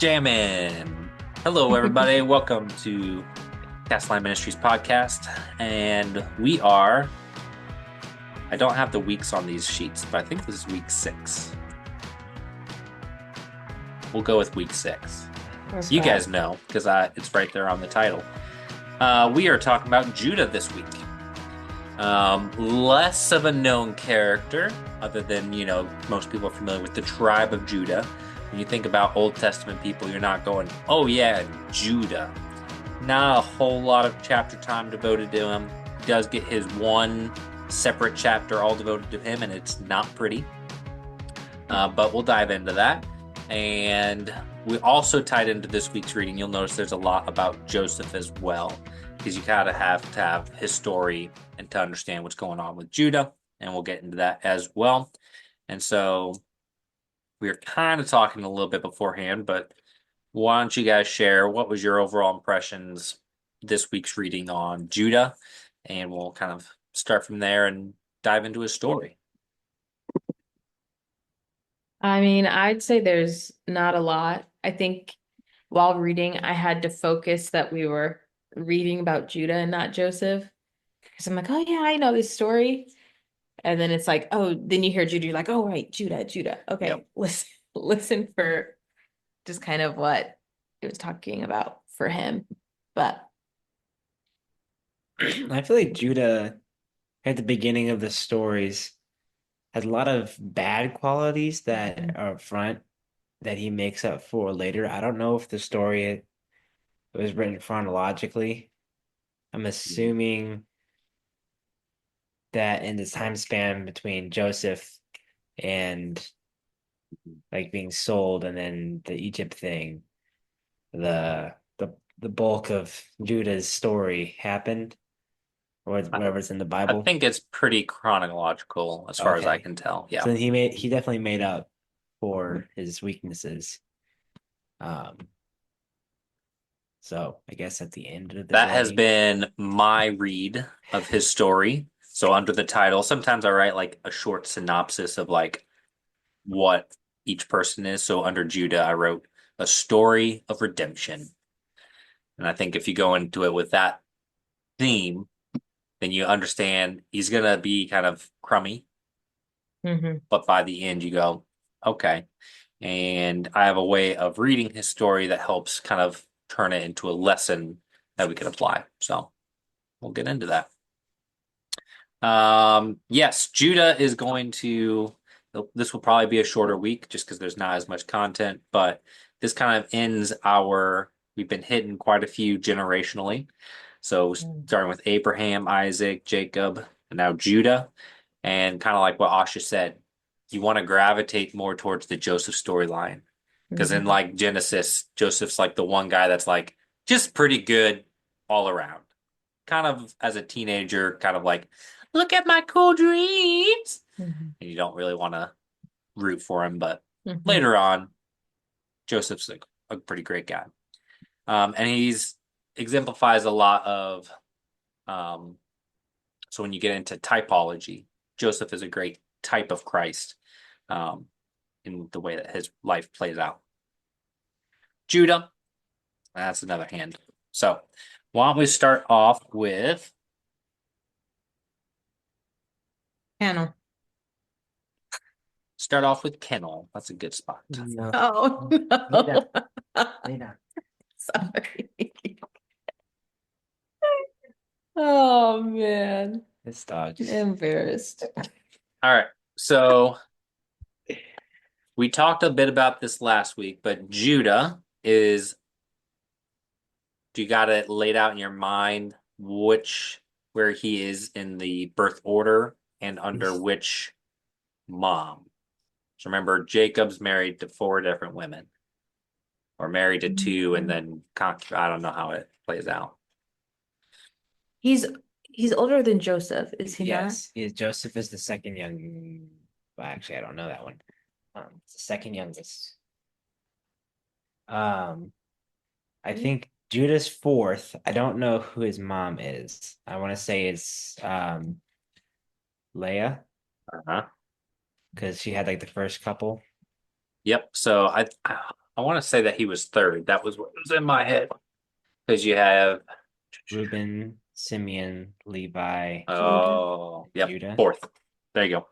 Jammin'. Hello, everybody. Welcome to Castline Ministries podcast. And I don't have the weeks on these sheets, but I think this is week 6. We'll go with week 6. So you guys know, because it's right there on the title. We are talking about Judah this week. Less of a known character, other than, most people are familiar with the tribe of Judah. When you think about Old Testament people, you're not going, oh yeah, Judah. Not a whole lot of chapter time devoted to him. He does get his one separate chapter all devoted to him, and it's not pretty. But we'll dive into that. And we also tied into this week's reading. You'll notice there's a lot about Joseph as well, because you kind of have to have his story and to understand what's going on with Judah. And we'll get into that as well. And so we were kind of talking a little bit beforehand, but why don't you guys share what was your overall impressions this week's reading on Judah? And we'll kind of start from there and dive into his story. I mean, I'd say there's not a lot. I think while reading, I had to focus that we were reading about Judah and not Joseph. Because I'm like, oh yeah, I know this story. And then it's like, oh, then you hear Judah, you're like, oh right, Judah. Okay, Yep. listen for just kind of what it was talking about for him. But I feel like Judah at the beginning of the stories has a lot of bad qualities that are up front that he makes up for later. I don't know if the story was written chronologically. I'm assuming that in the time span between Joseph and like being sold and then the Egypt thing, the bulk of Judah's story happened, or whatever's in the I Bible. think it's pretty chronological as far as I can tell. Yeah. So he definitely made up for his weaknesses. Um, so I guess at the end of the That has day, been my read of his story. So under the title, sometimes I write like a short synopsis of like what each person is. So under Judah, I wrote a story of redemption. And I think if you go into it with that theme, then you understand he's going to be kind of crummy. But by the end, you go, okay. And I have a way of reading his story that helps kind of turn it into a lesson that we can apply. So we'll get into that. Yes, Judah is going to, this will probably be a shorter week just because there's not as much content, but this kind of ends we've been hitting quite a few generationally. So starting with Abraham, Isaac, Jacob, and now Judah. And kind of like what Asha said, you want to gravitate more towards the Joseph storyline. Because in like Genesis, Joseph's like the one guy that's like just pretty good all around. Kind of as a teenager, kind of like, look at my cool dreams. And you don't really want to root for him, but later on, Joseph's a pretty great guy. And he's exemplifies a lot of so when you get into typology, Joseph is a great type of Christ in the way that his life plays out. Judah, that's another hand. So why don't we start off with Panel. Kennel. That's a good spot. no. Oh no. no. Sorry. Oh man. This dog just Embarrassed. All right. So we talked a bit about this last week, but Judah is, do you got it laid out in your mind where he is in the birth order and under which mom? So remember, Jacob's married to 4 different women, or married to 2 and then I don't know how it plays out. He's older than Joseph, is he yes, Joseph is the second young. Well, actually, I don't know that one. It's the second youngest. I think Judah's fourth. I don't know who his mom is. I want to say it's Leah Uh-huh. because she had like the first couple. Yep. So I want to say that he was third. That was what was in my head. Because you have, Reuben, Simeon, Levi, Judah. oh, yep, Judah. fourth. There you go.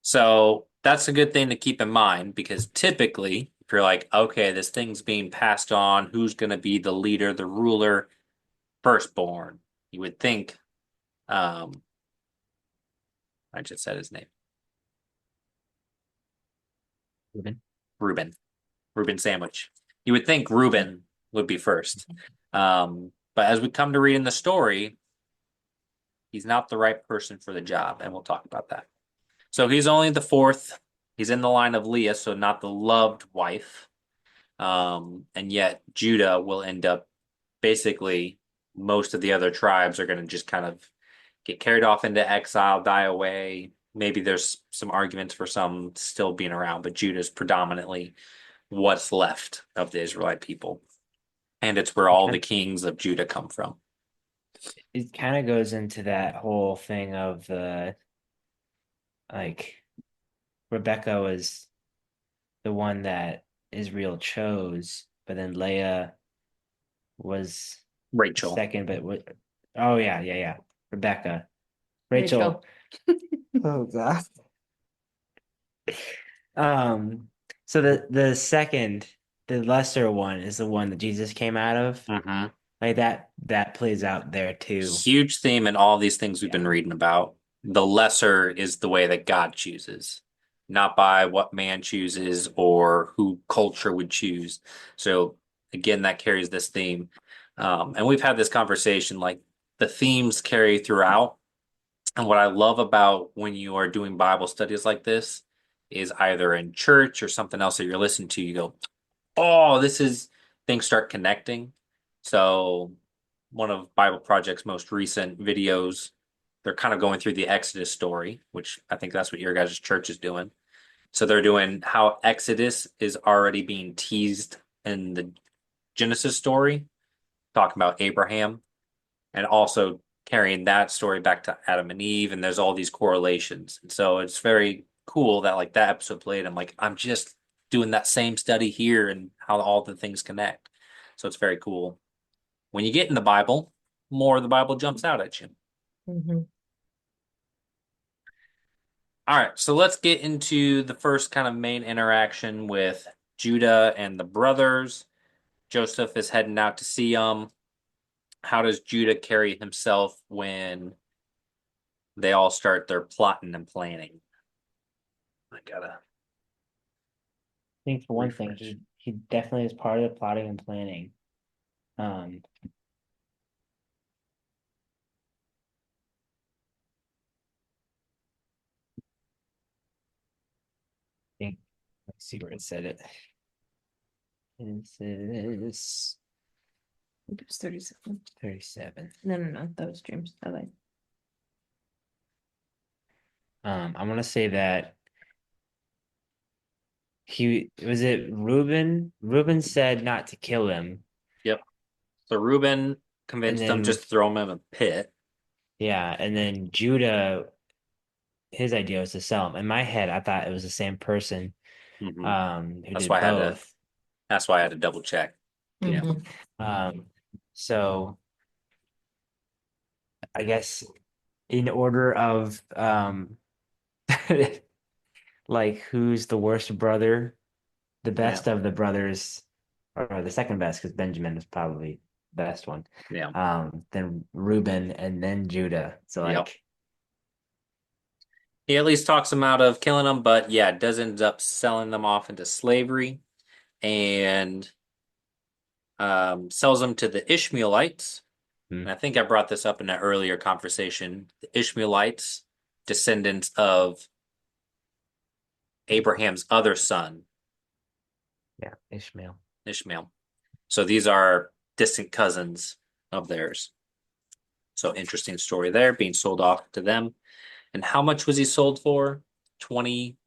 So that's a good thing to keep in mind because typically, if you're like, okay, this thing's being passed on, who's going to be the leader, the ruler, firstborn? You would think, um, I just said his name, Reuben. Reuben, Reuben Sandwich. You would think Reuben would be first. But as we come to read in the story, he's not the right person for the job, and we'll talk about that. So he's only the fourth. He's in the line of Leah, so not the loved wife. And yet Judah will end up basically most of the other tribes are going to just kind of get carried off into exile, die away. Maybe there's some arguments for some still being around, but Judah's predominantly what's left of the Israelite people. And it's where all the kings of Judah come from. It kind of goes into that whole thing of like Rebecca was the one that Israel chose, but then Leah was Rachel. second, but what? Oh yeah. Rebecca, Rachel. Rachel. Oh God. Um, so the second, the lesser one is the one that Jesus came out of. Mm-hmm. Like that plays out there too. Huge theme in all these things we've been Yeah. reading about. The lesser is the way that God chooses, not by what man chooses or who culture would choose. So again, that carries this theme. And we've had this conversation, like the themes carry throughout. And what I love about when you are doing Bible studies like this is either in church or something else that you're listening to, you go, oh, this is things start connecting. So one of Bible Project's most recent videos, they're kind of going through the Exodus story, which I think that's what your guys' church is doing. So they're doing how Exodus is already being teased in the Genesis story, talking about Abraham, and also carrying that story back to Adam and Eve, and there's all these correlations. And so it's very cool that like that episode played. I'm like, I'm just doing that same study here and how all the things connect. So it's very cool. When you get in the Bible, more of the Bible jumps out at you. Mhm. All right, so let's get into the first kind of main interaction with Judah and the brothers. Joseph is heading out to see them. How does Judah carry himself when they all start their plotting and planning? I gotta I think for one thing, refresh. he definitely is part of the plotting and planning. Um, I think let's see where it said it. It says It was 37. 37. No. That was James. I lied. I want to say that he was it Reuben? Reuben said not to kill him, Yep. So Reuben and convinced them then just to throw him in a pit. yeah, and then Judah, his idea was to sell him. In my head, I thought it was the same person, Hmm. who That's did why I had to. both. That's why I had to double check. Yeah. Mhm. Um, so I guess in order of like who's the worst brother, the Yeah. best of the brothers, or the second best, because Benjamin is probably the best one. Yeah. Then Reuben and then Judah. So Yep. like, He at least talks them out of killing them, but yeah, does end up selling them off into slavery and sells them to the Ishmaelites. hmm, And I think I brought this up in an earlier conversation. The Ishmaelites, descendants of Abraham's other son, yeah, Ishmael. Ishmael. So these are distant cousins of theirs. So interesting story there, being sold off to them. And how much was he sold for? 20.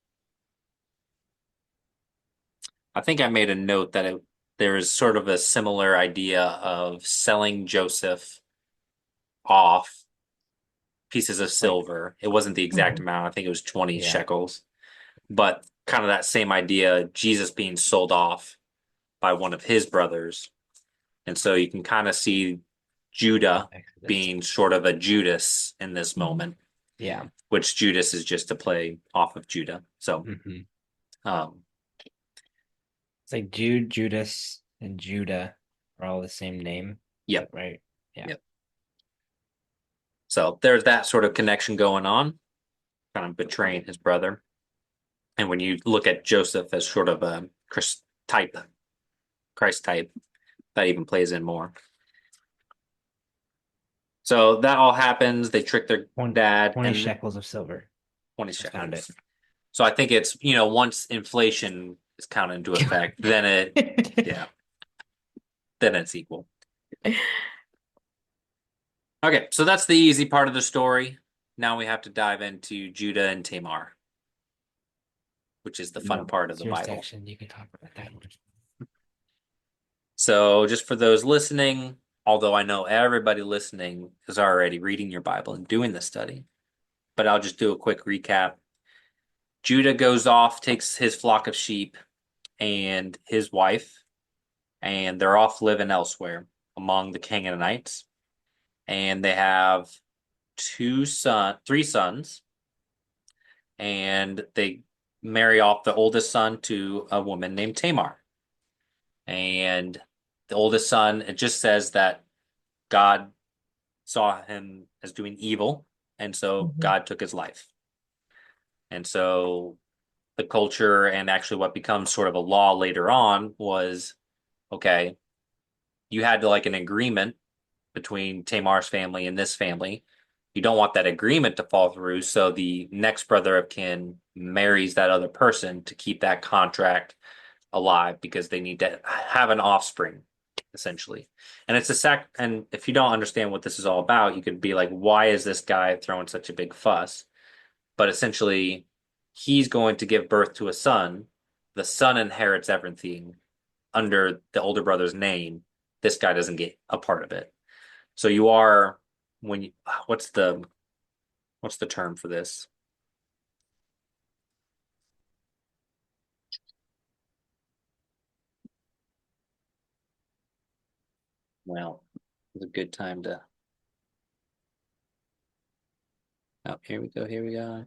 I think I made a note that there is sort of a similar idea of selling Joseph off pieces of Like, silver. It wasn't the exact Mhm. amount. I think it was 20 yeah, shekels, but kind of that same idea, Jesus being sold off by one of his brothers. And so you can kind of see Judah Exodus. being sort of a Judas in this moment, Yeah. which Judas is just to play off of Judah. So, hmm um, It's like Jude, Judas, and Judah are all the same name. Is yep, that right? Yeah. yep. So there's that sort of connection going on, kind of betraying his brother. And when you look at Joseph as sort of a type, Christ type, that even plays in more. So that all happens. They trick their One, dad 20 and shekels of silver. 20 I found shekels. So I think it's, once inflation is counted into effect, then it. yeah, then it's equal. Okay, so that's the easy part of the story. Now we have to dive into Judah and Tamar, which is the fun part of It's the your Bible. section. You can talk about that one. So just for those listening, although I know everybody listening is already reading your Bible and doing the study, but I'll just do a quick recap. Judah goes off, takes his flock of sheep and his wife, and they're off living elsewhere among the Canaanites. And they have three sons, and they marry off the oldest son to a woman named Tamar. And the oldest son, it just says that God saw him as doing evil, and so Mhm. God took his life. And so the culture and actually what becomes sort of a law later on was okay, you had to like an agreement between Tamar's family and this family. You don't want that agreement to fall through, so the next brother of kin marries that other person to keep that contract alive because they need to have an offspring, essentially. And it's a and if you don't understand what this is all about, you could be like, why is this guy throwing such a big fuss? But essentially, he's going to give birth to a son. The son inherits everything under the older brother's name. This guy doesn't get a part of it. So you are when you what's the term for this? Well, it's a good time to. Oh, here we go. Here we go.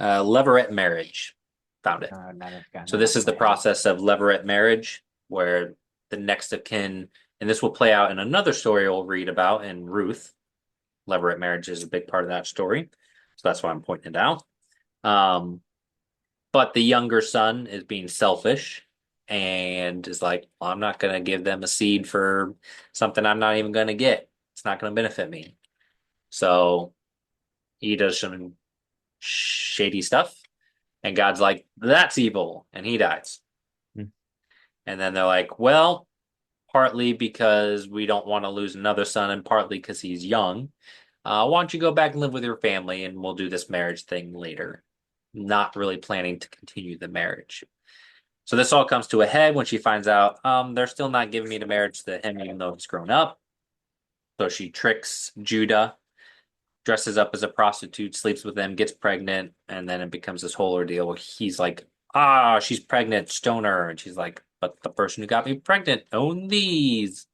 Levirate marriage. Found it. Now it's gotten So that this off is the my head. process of levirate marriage, where the next of kin, and this will play out in another story we'll read about in Ruth. Levirate marriage is a big part of that story, so that's why I'm pointing it out. Um, but the younger son is being selfish and is like, well, I'm not going to give them a seed for something I'm not even going to get. It's not going to benefit me. So he does some shady stuff, and God's like, that's evil, and he dies. Hmm. And then they're like, well, partly because we don't want to lose another son, and partly because he's young. Why don't you go back and live with your family, and we'll do this marriage thing later? Not really planning to continue the marriage. So this all comes to a head when she finds out they're still not giving me the marriage to him, even though he's grown up. So she tricks Judah, dresses up as a prostitute, sleeps with him, gets pregnant, and then it becomes this whole ordeal where he's like, she's pregnant, stone her. And she's like, but the person who got me pregnant owned these.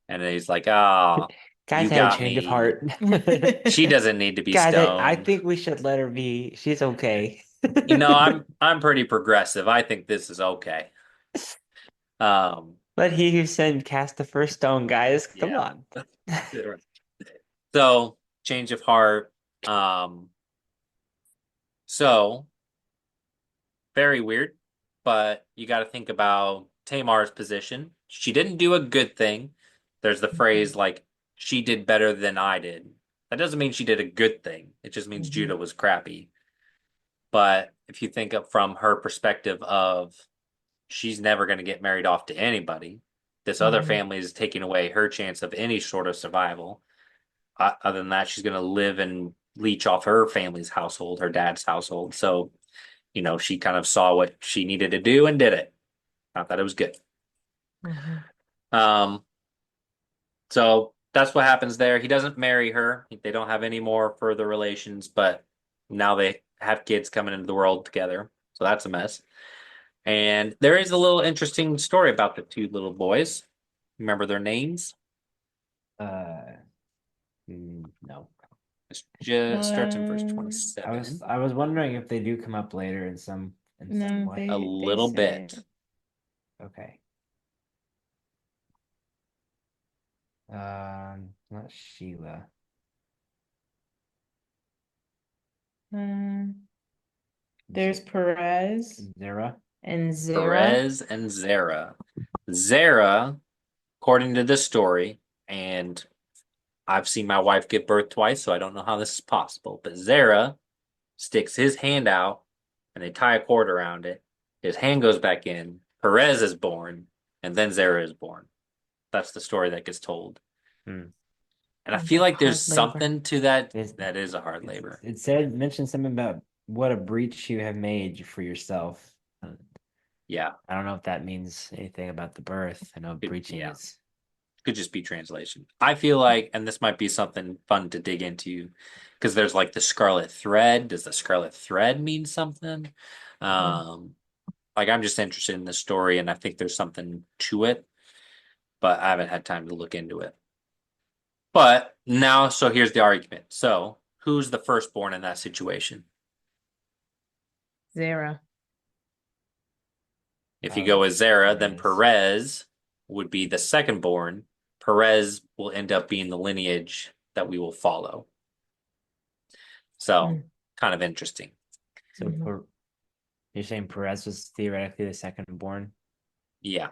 And then he's like, Guys you had a got change of me. heart. She doesn't need to be Guys, I stoned. think we should let her be. She's okay. I'm pretty progressive. I think this is okay. Um, Let he who sinned cast the first stone, guys. Come yeah. on. So change of heart. Um, so very weird, but you got to think about Tamar's position. She didn't do a good thing. There's the phrase like she did better than I did. That doesn't mean she did a good thing. It just means Mhm. Judah was crappy. But if you think of from her perspective of she's never going to get married off to anybody, this other Mhm. family is taking away her chance of any sort of survival. Other than that, she's going to live and leech off her family's household, her dad's household. So, she kind of saw what she needed to do and did it. Not that it was good. Mhm. Um, so that's what happens there. He doesn't marry her. They don't have any more further relations, but now they have kids coming into the world together. So that's a mess. And there is a little interesting story about the two little boys. Remember their names? Uh, no. It just starts in verse Um, 27. I was wondering if they do come up later in some no, way. A they little say bit. it. Okay. Not Sheila. There's Perez Zara. and Zara. Perez and Zara. Zara, according to this story, and I've seen my wife give birth twice, so I don't know how this is possible, but Zara sticks his hand out and they tie a cord around it. His hand goes back in. Perez is born, and then Zara is born. That's the story that gets told. Hmm. And I feel like there's Hard labor. something to that. It's, That is a hard labor. it said mentioned something about what a breach you have made for yourself. Yeah. I don't know if that means anything about the birth. I know breaching Yeah. is. Could just be translation. I feel like, and this might be something fun to dig into, because there's like the scarlet thread. Does the scarlet thread mean something? Um, like I'm just interested in the story, and I think there's something to it, but I haven't had time to look into it. But now, so here's the argument. So, who's the firstborn in that situation? Zara. If you go Oh, with Zara, then Perez. Perez would be the secondborn. Perez will end up being the lineage that we will follow. So, Mm. kind of interesting. So you're saying Perez was theoretically the second born? Yeah,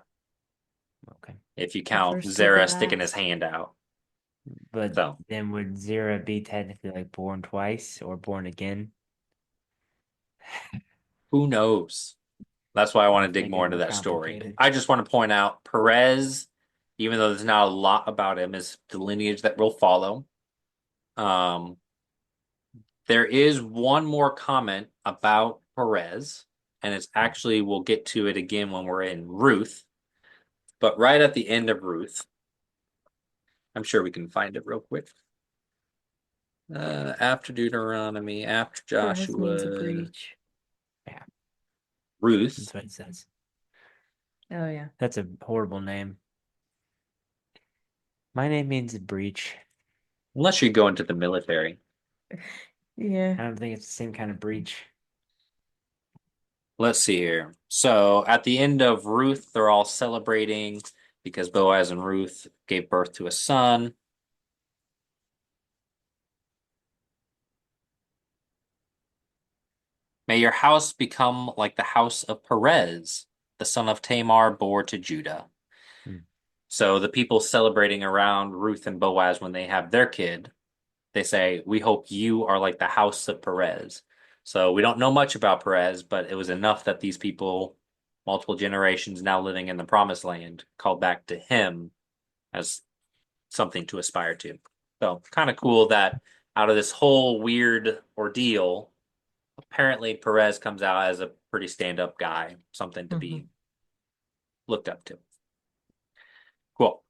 Okay. if you The count first to the Zara sticking his last. hand out. But So, then would Zara be technically like born twice or born again? who knows? That's why I want to Let's dig make more it into more that story. complicated. I just want to point out Perez, even though there's not a lot about him, is the lineage that we'll follow. Um, there is one more comment about Perez, and it's actually, we'll get to it again when we're in Ruth, but right at the end of Ruth, I'm sure we can find it real quick. After Deuteronomy, after Perez means a Joshua, breach. Yeah, Ruth. that's what it says. Oh yeah. That's a horrible name. My name means breach. Unless you go into the military. Yeah. I don't think it's the same kind of breach. Let's see here. So at the end of Ruth, they're all celebrating because Boaz and Ruth gave birth to a son. May your house become like the house of Perez, the son of Tamar, bore to Judah. Hmm. So the people celebrating around Ruth and Boaz when they have their kid, they say, "We hope you are like the house of Perez." So we don't know much about Perez, but it was enough that these people, multiple generations now living in the promised land, called back to him as something to aspire to. So kind of cool that out of this whole weird ordeal, apparently Perez comes out as a pretty stand-up guy, something to Hmm. be looked up to. Cool.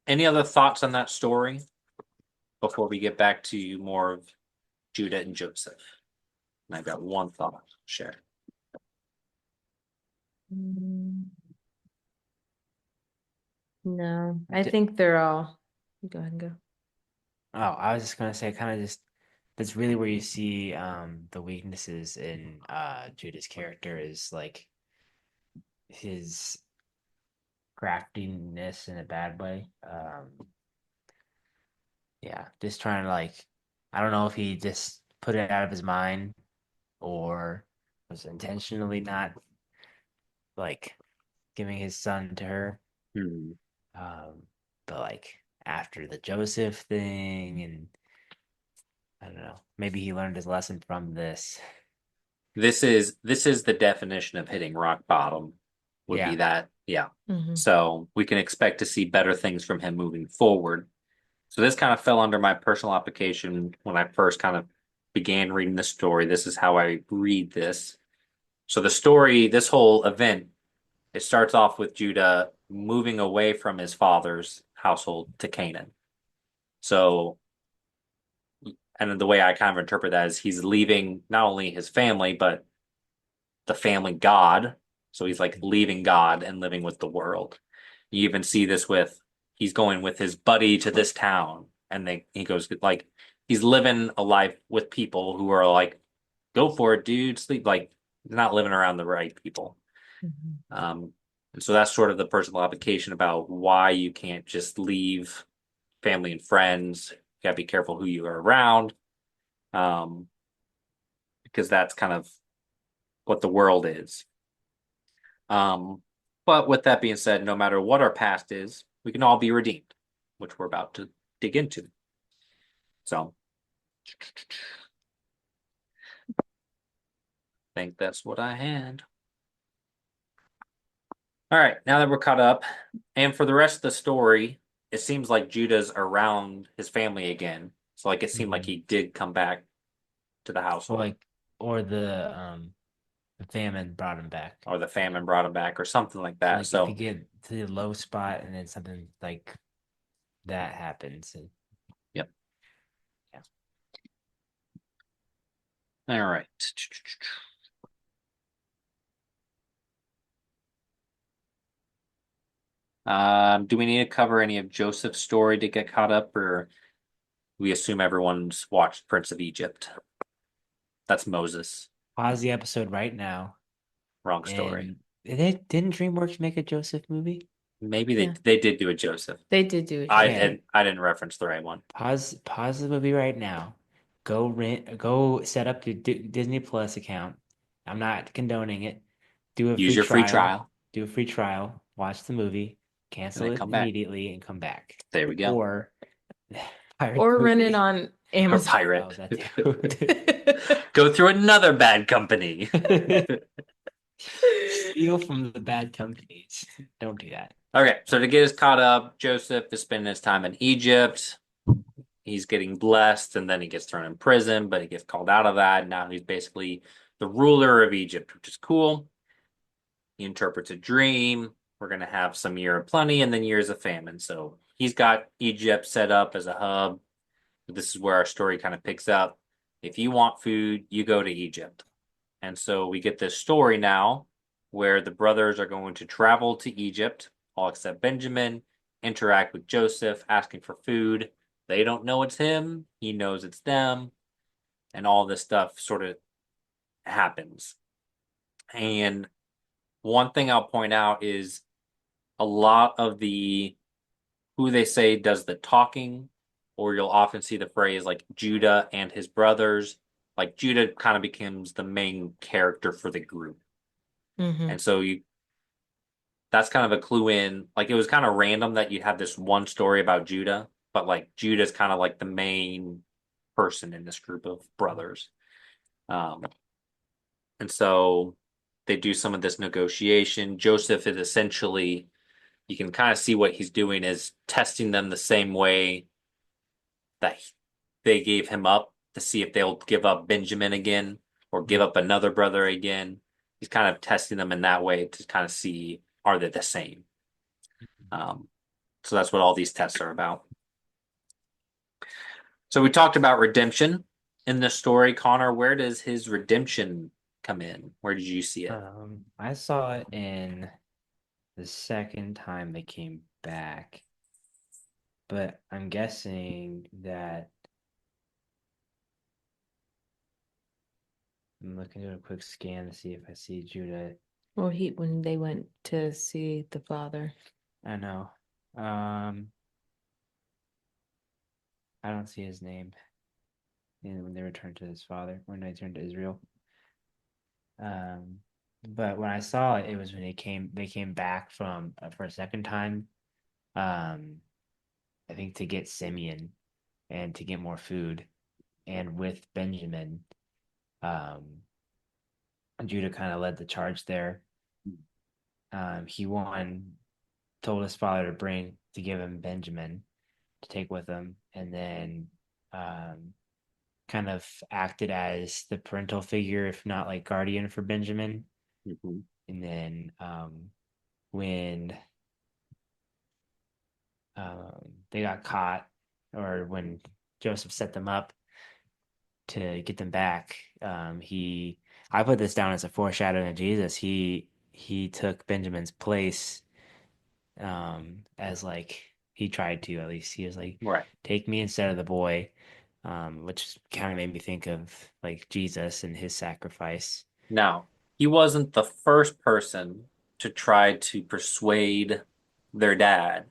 Any other thoughts on that story before we get back to more of Judah and Joseph? And I've got one thought to share. No, I think they're all. Go ahead and go. Oh, I was just gonna say, kind of just that's really where you see the weaknesses in Judah's character is like his craftiness in a bad way. Yeah, just trying to like, I don't know if he just put it out of his mind or was intentionally not like giving his son to her. Hmm. Um, but like after the Joseph thing, and I don't know, maybe he learned his lesson from this. This is the definition of hitting rock bottom, would be Yeah. that. Yeah. Hmm. So we can expect to see better things from him moving forward. So this kind of fell under my personal application when I first kind of began reading the story. This is how I read this. So the story, this whole event, it starts off with Judah moving away from his father's household to Canaan. So, and the way I kind of interpret that is he's leaving not only his family, but the family God So he's like leaving God and living with the world. You even see this with he's going with his buddy to this town, and he goes like he's living a life with people who are like, go for it, dude, sleep like they're not living around the right people. Mhm. And so that's sort of the personal application about why you can't just leave family and friends. You gotta be careful who you are around, um, because that's kind of what the world is. Um, but with that being said, no matter what our past is, we can all be redeemed, which we're about to dig into. So I think that's what I had. All right, now that we're caught up, and for the rest of the story, it seems like Judah's around his family again. So like it seemed like Mhm. he did come back to the Or household, like, or the famine brought him back. or the famine brought him back, or something like So that. like, if you So get to the low spot and then something like that happens, yep. yeah. All right. Do we need to cover any of Joseph's story to get caught up, or we assume everyone's watched Prince of Egypt? That's Moses. Pause the episode right now. Wrong story. And didn't DreamWorks make a Joseph movie? Maybe Yeah. they did do a Joseph. They did do a I Joseph. Okay. didn't I didn't reference the right one. Pause the movie right now. Go set up your Disney Plus account. I'm not condoning it. Do a Use free your free trial. trial Do a free trial. Watch the movie. and Cancel then it come back. immediately and come back. There we go. Or pirate Or the rent it movie. on Or Amazon. Oh, pirate. that too. Go through another bad company. Steal from the bad companies. Don't do that. Okay, so to get us caught up, Joseph is spending his time in Egypt. He's getting blessed, and then he gets thrown in prison, but he gets called out of that. Now he's basically the ruler of Egypt, which is cool. He interprets a dream. We're going to have some year of plenty and then years of famine. So he's got Egypt set up as a hub. This is where our story kind of picks up. If you want food, you go to Egypt. And so we get this story now where the brothers are going to travel to Egypt, all except Benjamin, interact with Joseph, asking for food. They don't know it's him, he knows it's them, and all this stuff sort of happens. And one thing I'll point out is a lot of the who they say does the talking, or you'll often see the phrase like Judah and his brothers. Like Judah kind of becomes the main character for the group. Hmm. And so that's kind of a clue in like it was kind of random that you had this one story about Judah, but like Judah's kind of like the main person in this group of brothers. Um, and so they do some of this negotiation. Joseph is essentially you can kind of see what he's doing is testing them the same way that they gave him up to see if they'll give up Benjamin again or give up another brother again. He's kind of testing them in that way to kind of see are they the same. Um, so that's what all these tests are about. So we talked about redemption in this story. Connor, where does his redemption come in? Where did you see it? I saw it in the second time they came back, but I'm guessing that I'm looking at a quick scan to see if I see Judah. Well, when they went to see the father. I know. Um, I don't see his name. And when they returned to his father, when they returned to Israel. Um, but when I saw it, it was when they came back from for a second time. Um, I think to get Simeon and to get more food, and with Benjamin, um, Judah kind of led the charge there. He told his father to give him Benjamin to take with him, and then um, kind of acted as the parental figure, if not like guardian for Benjamin. Mm-hmm. And then when they got caught, or when Joseph set them up to get them back, I put this down as a foreshadowing of Jesus. He he took Benjamin's place, as like he tried to at least. He was like, Right. take me instead of the boy, which kind of made me think of like Jesus and his sacrifice. Now, he wasn't the first person to try to persuade their dad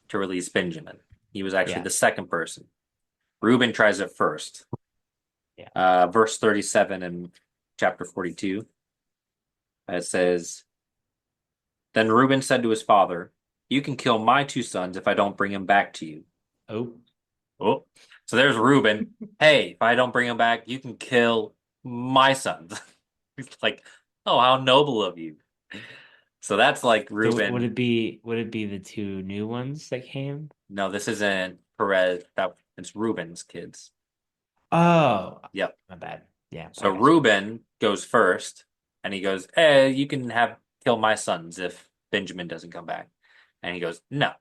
to release Benjamin. He was actually Yeah, the second person. Reuben tries it first. yeah. Verse 37 in chapter 42, it says, Then Reuben said to his father, You can kill my two sons if I don't bring him back to you. Oh, Oh, so there's Reuben. Hey, if I don't bring him back, you can kill my sons. He's like, oh, how noble of you. So that's like so would Reuben. it be the two new ones that came? No, this isn't Perez. It's Reuben's kids. Oh, Yep. my bad. Yeah, I So got you. Reuben goes first, and he goes, "Hey, you can have kill my sons if Benjamin doesn't come back." And he goes, "No."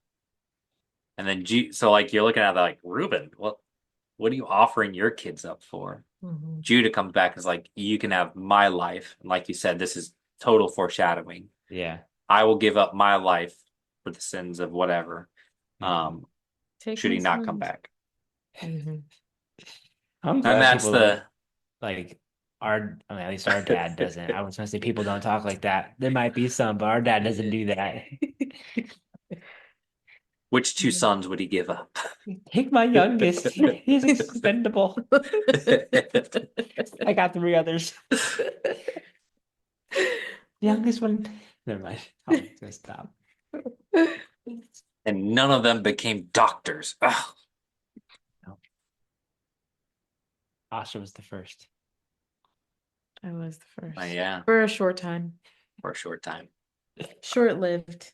And then so like you're looking at that like Reuben, what are you offering your kids up for? Mhm. Judah comes back and is like, "You can have my life." And like you said, this is total foreshadowing. Yeah. I will give up my life for the sins of whatever. Hmm. Um, Take should my he not come sons. back? Mhm. I'm And glad that's people don't the like I mean, at least our dad doesn't. I was gonna say people don't talk like that. There might be some, but our dad doesn't do that. which two sons would he give up? Take my youngest. He's expendable. I got three others. The youngest one. Never mind. I'm gonna stop. And none of them became doctors. Ugh. No. Asha was the first. I was the first Yeah, for a short time, for a short time. short-lived.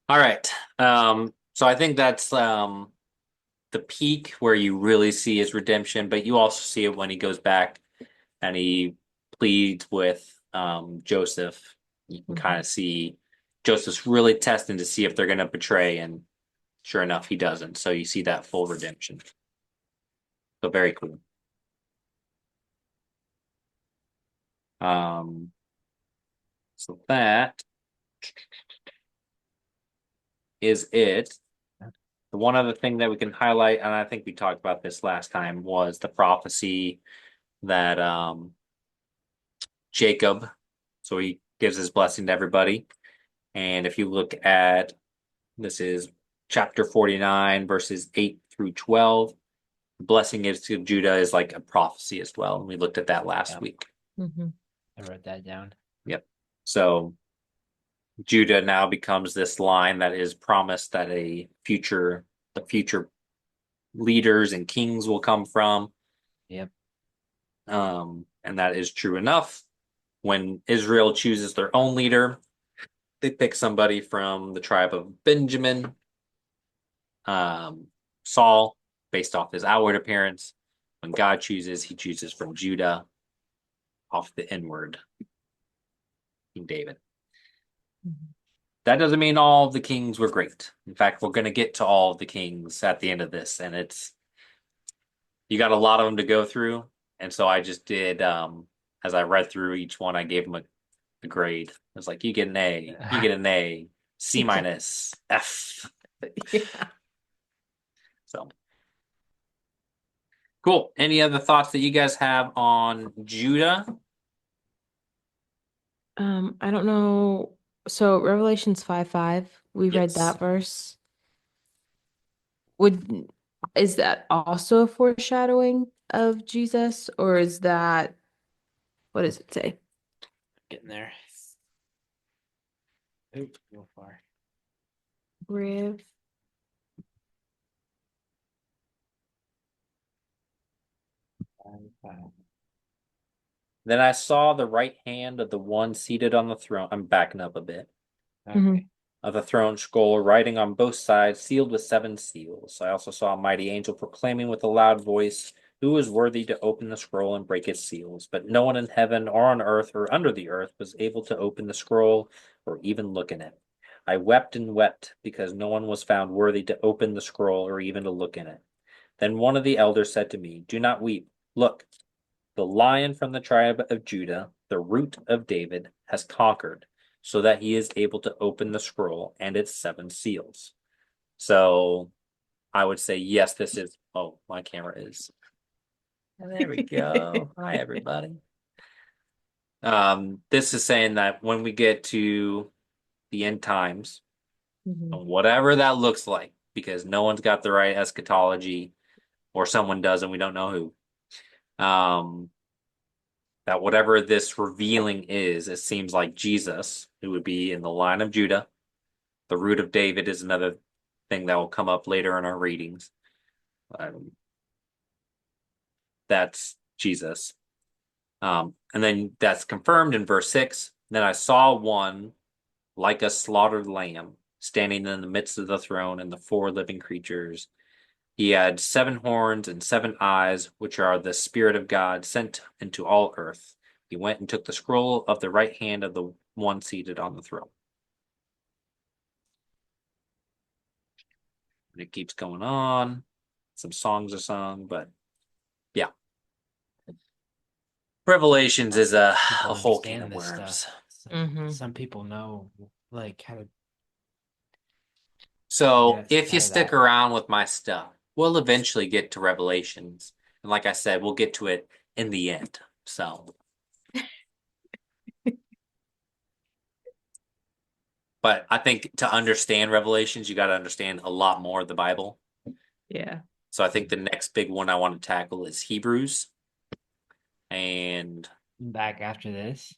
All right. So I think that's the peak where you really see his redemption, but you also see it when he goes back and he pleads with Joseph. You can kind Mhm. of see Joseph's really testing to see if they're going to betray, and sure enough, he doesn't. So you see that full redemption. So very cool. Um, so that is it. The one other thing that we can highlight, and I think we talked about this last time, was the prophecy that Jacob, so he gives his blessing to everybody. And if you look at this is chapter 49, verses 8 through 12, the blessing gives to Judah is like a prophecy as well. And we looked at that last Yeah, week. Mhm. I wrote that down. Yep. So Judah now becomes this line that is promised that the future leaders and kings will come from. Yep. And that is true enough. When Israel chooses their own leader, they pick somebody from the tribe of Benjamin, um, Saul, based off his outward appearance. When God chooses, he chooses from Judah, off the inward, King David. Mhm. That doesn't mean all of the kings were great. In fact, we're going to get to all of the kings at the end of this, and you got a lot of them to go through. And so I just did, as I read through each one, I gave them a grade. It was like, you get an A, you get an A, C minus, F. Yeah. So cool. Any other thoughts that you guys have on Judah? I don't know. So Revelations 5:5, we read Yes. that verse. Would Is that also a foreshadowing of Jesus, or is that what does it say? Getting there. Oops, go far. Rev. Five. Then I saw the right hand of the one seated on the throne. I'm backing up a bit. Okay. Of the throne scroll, writing on both sides, sealed with seven seals. I also saw a mighty angel proclaiming with a loud voice, Who is worthy to open the scroll and break its seals? But no one in heaven or on earth or under the earth was able to open the scroll or even look in it. I wept and wept because no one was found worthy to open the scroll or even to look in it. Then one of the elders said to me, Do not weep. Look, The lion from the tribe of Judah, the root of David, has conquered, so that he is able to open the scroll and its seven seals. So I would say yes, this is. Oh, my camera is. There we go. Hi, everybody. This is saying that when we get to the end times, Mhm. whatever that looks like, because no one's got the right eschatology, or someone does, and we don't know who. That whatever this revealing is, it seems like Jesus, who would be in the line of Judah. The root of David is another thing that will come up later in our readings. Um, that's Jesus. And then that's confirmed in verse 6. Then I saw one like a slaughtered lamb standing in the midst of the throne and the four living creatures. He had seven horns and seven eyes, which are the Spirit of God sent into all earth. He went and took the scroll of the right hand of the one seated on the throne. And it keeps going on. Some songs are sung, but yeah. Revelations is People a whole can of understand this stuff. worms. Mhm. Some people know like how to So get if you out of stick that. around with my stuff, we'll eventually get to Revelations. And like I said, we'll get to it in the end. So, but I think to understand Revelations, you got to understand a lot more of the Bible. Yeah. So I think the next big one I want to tackle is Hebrews. And Back after this.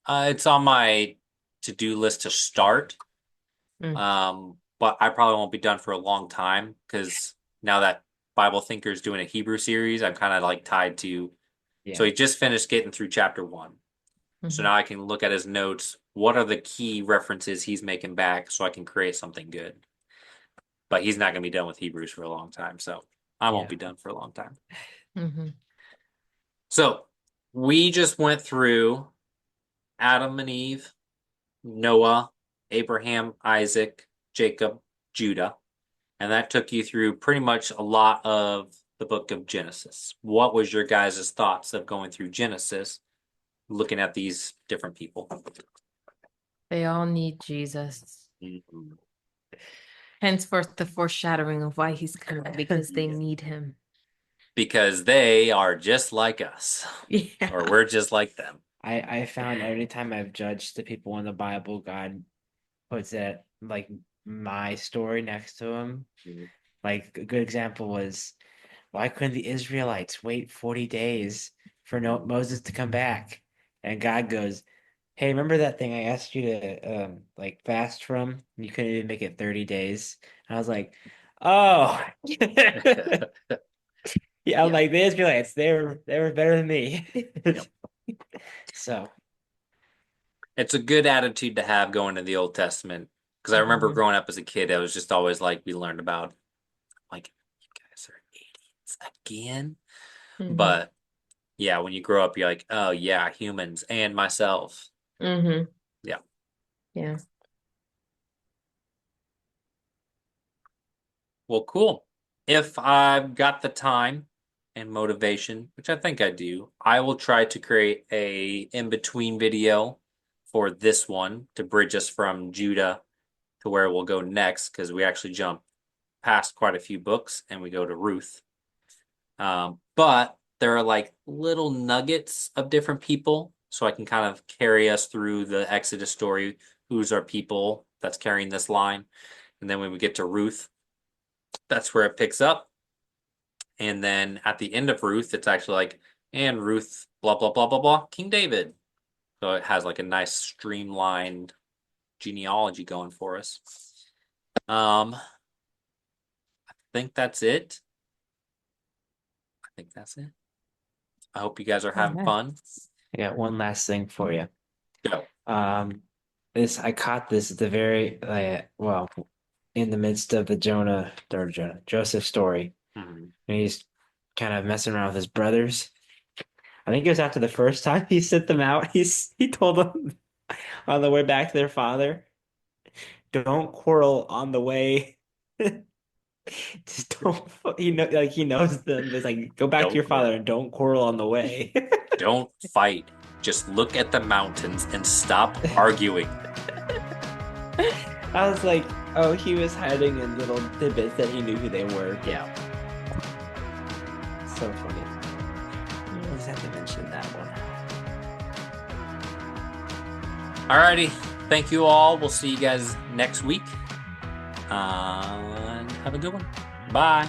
it's on my to-do list to start. Mm. But I probably won't be done for a long time because now that Bible Thinker is doing a Hebrew series, I'm kind of like tied to. So Yeah. he just finished getting through chapter one. So Mhm. now I can look at his notes. What are the key references he's making back so I can create something good? But he's not going to be done with Hebrews for a long time. So I won't Yeah. be done for a long time. Mhm. So we just went through Adam and Eve, Noah, Abraham, Isaac, Jacob, Judah. And that took you through pretty much a lot of the book of Genesis. What was your guys' thoughts of going through Genesis, looking at these different people? They all need Jesus. Mhm. Henceforth, the foreshadowing of why he's coming, because they Yeah. need him. Because they are just like us, or Yeah. we're just like them. I found every time I've judged the people in the Bible, God puts it like my story next to him. Mhm. Like a good example was why couldn't the Israelites wait 40 days for no Moses to come back? And God goes, hey, remember that thing I asked you to like fast from? You couldn't even make it 30 days. And I was like, oh. Yeah, I'm Yeah. like the Israelites, they were better than me. Yep. So It's a good attitude to have going to the Old Testament. Because I remember Mhm. growing up as a kid, I was just always like, we learned about, like, you guys are idiots again. Mhm. But yeah, when you grow up, you're like, oh, yeah, humans and myself. Mhm. Yeah. Yeah. Well, cool. If I've got the time and motivation, which I think I do, I will try to create a in-between video for this one to bridge us from Judah to where we'll go next, because we actually jump past quite a few books and we go to Ruth. But there are like little nuggets of different people, so I can kind of carry us through the Exodus story. Who's our people that's carrying this line? And then when we get to Ruth, that's where it picks up. And then at the end of Ruth, it's actually like, and Ruth, blah, blah, blah, blah, blah, King David. So it has like a nice streamlined genealogy going for us. I think that's it. I think that's it. I hope you guys are having Yeah. fun. I got one last thing for you. Go. Um, this I caught this at the very well in the midst of the Joseph story. Mhm. And he's kind of messing around with his brothers. I think it was after the first time he sent them out. He told them on the way back to their father, don't quarrel on the way Just don't. He knows them. It's like go back to Don't your father quarrel. and don't quarrel on the way. Don't fight. Just look at the mountains and stop arguing. I was like, oh, he was hiding in little tidbits that he knew who they were. Yeah. So funny. I just had to mention that one. Alrighty. Thank you all. We'll see you guys next week. And have a good one. Bye.